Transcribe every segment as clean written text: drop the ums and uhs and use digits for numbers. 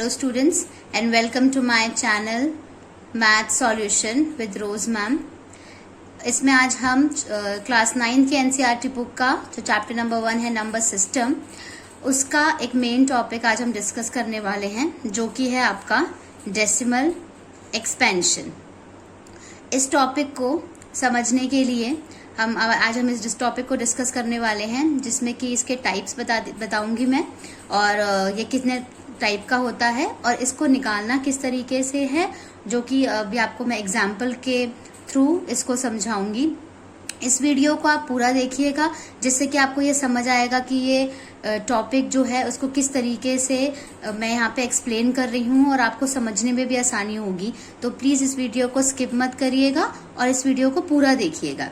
Hello students and welcome to my channel Math Solution with Rose ma'am. इसमें आज हम class 9 के NCERT book का जो चैप्टर नंबर 1 है नंबर सिस्टम, उसका एक मेन टॉपिक आज हम डिस्कस करने वाले हैं जो कि है आपका डेसिमल एक्सपेंशन। इस टॉपिक को समझने के लिए आज हम इस टॉपिक को डिस्कस करने वाले हैं जिसमें कि इसके टाइप्स बताऊंगी मैं और ये कितने टाइप का होता है और इसको निकालना किस तरीके से है, जो कि अभी आपको मैं एग्जाम्पल के थ्रू इसको समझाऊंगी। इस वीडियो को आप पूरा देखिएगा जिससे कि आपको ये समझ आएगा कि ये टॉपिक जो है उसको किस तरीके से मैं यहाँ पे एक्सप्लेन कर रही हूँ और आपको समझने में भी आसानी होगी। तो प्लीज इस वीडियो को स्किप मत करिएगा और इस वीडियो को पूरा देखिएगा।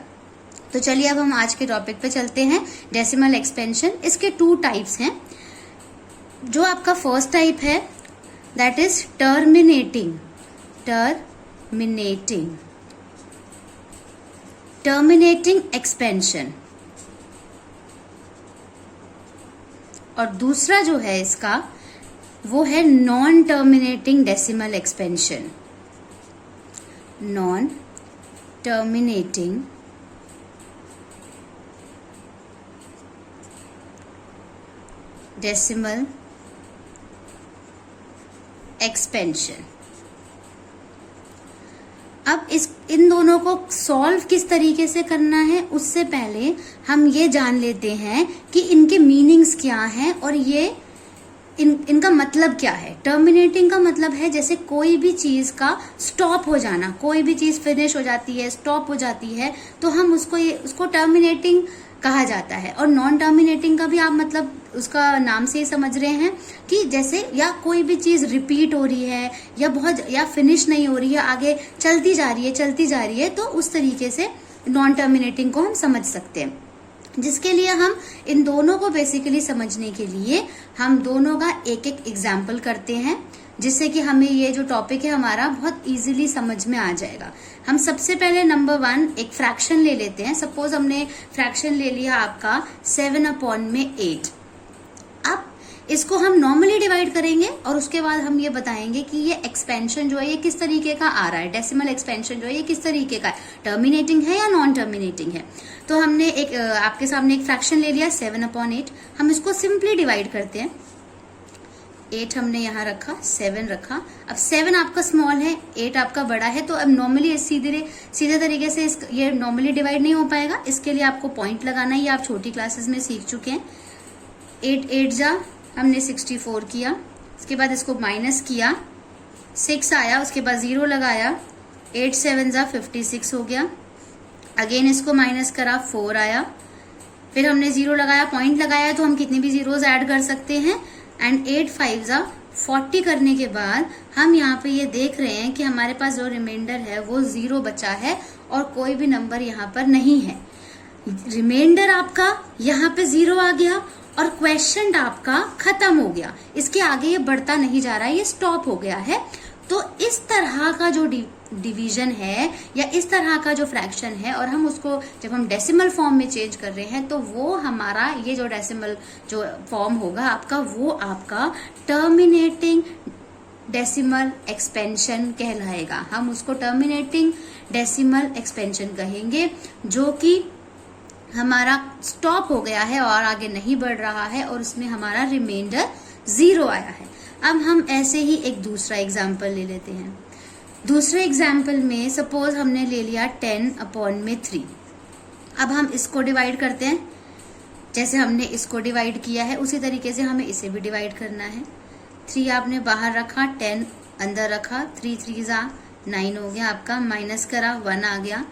तो चलिए अब हम आज के टॉपिक पे चलते हैं, डेसिमल एक्सपेंशन। इसके 2 टाइप्स हैं। जो आपका फर्स्ट टाइप है दैट इज टर्मिनेटिंग एक्सपेंशन, और दूसरा जो है इसका वो है non terminating decimal expansion. Non terminating decimal expansion. अब इन दोनों को सॉल्व किस तरीके से करना है उससे पहले हम ये जान लेते हैं कि इनके मीनिंग्स क्या हैं और ये इनका मतलब क्या है। टर्मिनेटिंग का मतलब है जैसे कोई भी चीज का स्टॉप हो जाना, कोई भी चीज फिनिश हो जाती है, स्टॉप हो जाती है, तो हम उसको टर्मिनेटिंग कहा जाता है। और नॉन टर्मिनेटिंग का भी आप मतलब उसका नाम से ही समझ रहे हैं कि जैसे या कोई भी चीज रिपीट हो रही है या फिनिश नहीं हो रही है, आगे चलती जा रही है, तो उस तरीके से नॉन टर्मिनेटिंग को हम समझ सकते हैं। जिसके लिए हम इन दोनों को बेसिकली समझने के लिए हम दोनों का एक एक एग्जाम्पल करते हैं जिससे कि हमें ये जो टॉपिक है हमारा बहुत इजीली समझ में आ जाएगा। हम सबसे पहले नंबर 1 एक फ्रैक्शन ले लेते हैं। सपोज हमने फ्रैक्शन ले लिया आपका 7/8। अब इसको हम नॉर्मली डिवाइड करेंगे और उसके बाद हम ये बताएंगे कि ये एक्सपेंशन जो है ये किस तरीके का आ रहा है, डेसिमल एक्सपेंशन जो है ये किस तरीके का है, टर्मिनेटिंग है या नॉन टर्मिनेटिंग है। तो हमने एक आपके सामने एक फ्रैक्शन ले लिया 7/8। हम इसको सिंपली डिवाइड करते हैं। 8 हमने यहाँ रखा, 7 रखा। अब 7 आपका स्मॉल है, 8 आपका बड़ा है, तो अब नॉर्मली सीधे तरीके से ये नॉर्मली डिवाइड नहीं हो पाएगा। इसके लिए आपको पॉइंट लगाना है, ये आप छोटी क्लासेस में सीख चुके हैं। 8 8 जा हमने 64 किया, उसके बाद इसको माइनस किया, 6 आया, उसके बाद 0 लगाया, 8 7 जा 56 हो गया। अगेन इसको माइनस करा, 4 आया, फिर हमने 0 लगाया, पॉइंट लगाया, तो हम कितने भी जीरोस ऐड कर सकते हैं। एंड 8 5 जा 40 करने के बाद हम यहाँ पे ये देख रहे हैं कि हमारे पास जो रिमाइंडर है वो 0 बचा है और कोई भी नंबर यहाँ पर नहीं है। रिमाइंडर आपका यहाँ पे 0 आ गया और क्वेश्चन आपका खत्म हो गया। इसके आगे ये बढ़ता नहीं जा रहा है, ये स्टॉप हो गया है। तो इस तरह का जो डिवीजन है या इस तरह का जो फ्रैक्शन है, और हम उसको जब हम डेसिमल फॉर्म में चेंज कर रहे हैं तो वो हमारा ये जो डेसिमल जो फॉर्म होगा आपका वो आपका टर्मिनेटिंग डेसिमल एक्सपेंशन कहलाएगा। हम उसको टर्मिनेटिंग डेसिमल एक्सपेंशन कहेंगे जो कि हमारा स्टॉप हो गया है और आगे नहीं बढ़ रहा है और उसमें हमारा रिमाइंडर 0 आया है। अब हम ऐसे ही एक दूसरा एग्जाम्पल ले लेते हैं। दूसरे एग्जाम्पल में सपोज हमने ले लिया 10/3। अब हम इसको डिवाइड करते हैं। जैसे हमने इसको डिवाइड किया है उसी तरीके से हमें इसे भी डिवाइड करना है। 3 आपने बाहर रखा, 10 अंदर रखा, 3 3 जा 9 हो गया आपका, माइनस करा, 1 आ गया,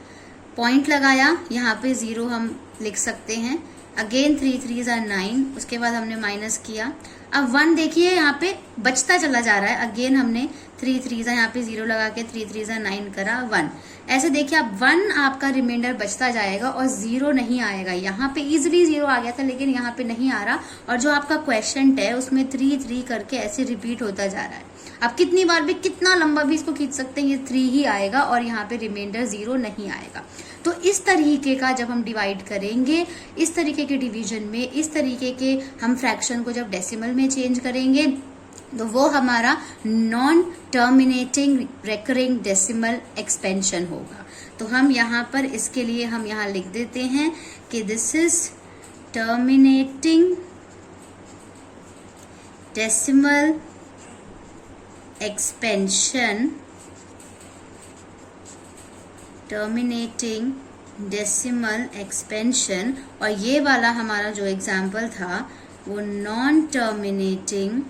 पॉइंट लगाया, यहाँ पे 0 हम लिख सकते हैं। अगेन 3 3 जा 9, उसके बाद हमने माइनस किया। अब 1 देखिए यहाँ पे बचता चला जा रहा है। अगेन हमने 3 3 जा यहाँ पे 0 लगा के 3 3 जा 9 करा, 1। ऐसे देखिए अब 1 आपका रिमाइंडर बचता जाएगा और 0 नहीं आएगा। यहाँ पे इजिली 0 आ गया था लेकिन यहाँ पे नहीं आ रहा, और जो आपका क्वेश्चन है उसमें 3 3 करके ऐसे रिपीट होता जा रहा है। आप कितनी बार भी कितना लंबा भी इसको खींच सकते हैं, ये 3 ही आएगा और यहाँ पे रिमाइंडर 0 नहीं आएगा। तो इस तरीके का जब हम डिवाइड करेंगे, इस तरीके के डिवीजन में, इस तरीके के हम फ्रैक्शन को जब डेसिमल में चेंज करेंगे तो वो हमारा non terminating recurring decimal expansion होगा। तो हम यहाँ पर इसके लिए हम यहाँ लिख देते हैं कि this is terminating decimal expansion, terminating decimal expansion. और ये वाला हमारा जो एग्जाम्पल था वो नॉन टर्मिनेटिंग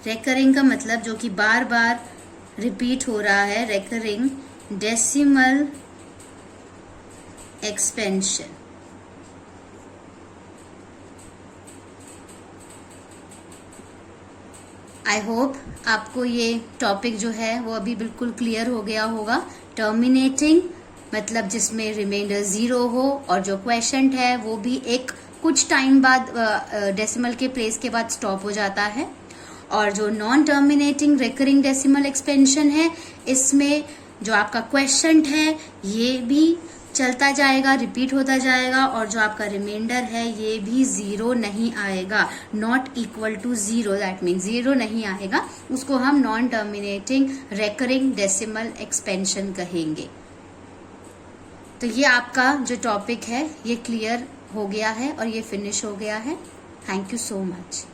रेकरिंग का मतलब जो कि बार बार रिपीट हो रहा है, recurring decimal expansion. I hope आपको ये टॉपिक जो है वो अभी बिल्कुल क्लियर हो गया होगा। टर्मिनेटिंग मतलब जिसमें रिमाइंडर 0 हो और जो क्वेश्चन है वो भी एक कुछ टाइम बाद डेसिमल के प्लेस के बाद स्टॉप हो जाता है। और जो non terminating recurring decimal expansion है, इसमें जो आपका क्वेश्चन है ये भी चलता जाएगा, रिपीट होता जाएगा, और जो आपका रिमाइंडर है ये भी 0 नहीं आएगा, not equal to 0, that mean 0 नहीं आएगा। उसको हम non terminating recurring decimal expansion कहेंगे। तो ये आपका जो टॉपिक है ये क्लियर हो गया है और ये फिनिश हो गया है। Thank you so much.